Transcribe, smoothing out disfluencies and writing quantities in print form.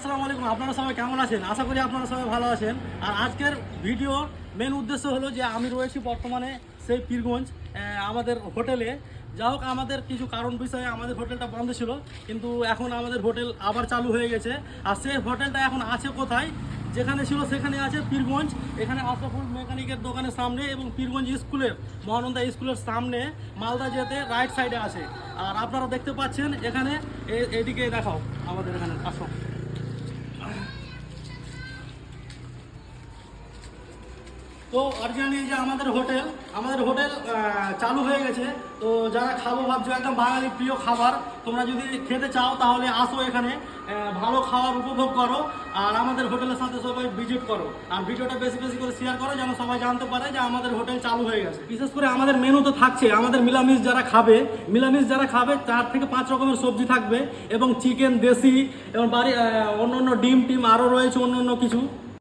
আসসালামু আলাইকুম। আপনারা সবাই কেমন আছেন? আশা করি আপনারা সবাই ভালো আছেন। আর আজকের ভিডিও মেন উদ্দেশ্য হলো যে আমি রয়েছি বর্তমানে সেই পীরগঞ্জ আমাদের হোটেলে। যা হোক, আমাদের কিছু কারণ বিষয়ে আমাদের হোটেলটা বন্ধ ছিল, কিন্তু এখন আমাদের হোটেল আবার চালু হয়ে গেছে। আর সেই হোটেলটা এখন আছে কোথায়? যেখানে ছিল সেখানে আছে পীরগঞ্জ, এখানে আশরাফুল মেকানিকের দোকানের সামনে এবং পীরগঞ্জ স্কুলের মহানন্দা স্কুলের সামনে মালদা যেতে রাইট সাইডে আছে। আর আপনারা দেখতে পাচ্ছেন এখানে এদিকে দেখাও, আমাদের এখানে আসো। তো অরিজিনালি যে আমাদের হোটেল চালু হয়ে গেছে। তো যারা খাবো ভাবছো, একদম বাঙালি প্রিয় খাবার, তোমরা যদি খেতে চাও তাহলে আসো এখানে, ভালো খাবার উপভোগ করো। আর আমাদের হোটেলের সাথে সবাই ভিজিট করো, আর ভিডিওটা বেশি বেশি করে শেয়ার করো, যেন সবাই জানতে পারে যে আমাদের হোটেল চালু হয়ে গেছে। বিশেষ করে আমাদের মেনু তো থাকছে, আমাদের মিলামিষ যারা খাবে 4 থেকে 5 রকমের সবজি থাকবে, এবং চিকেন দেশি, এবং অন্য অন্য ডিম টিম আরও রয়েছে অন্য অন্য কিছু।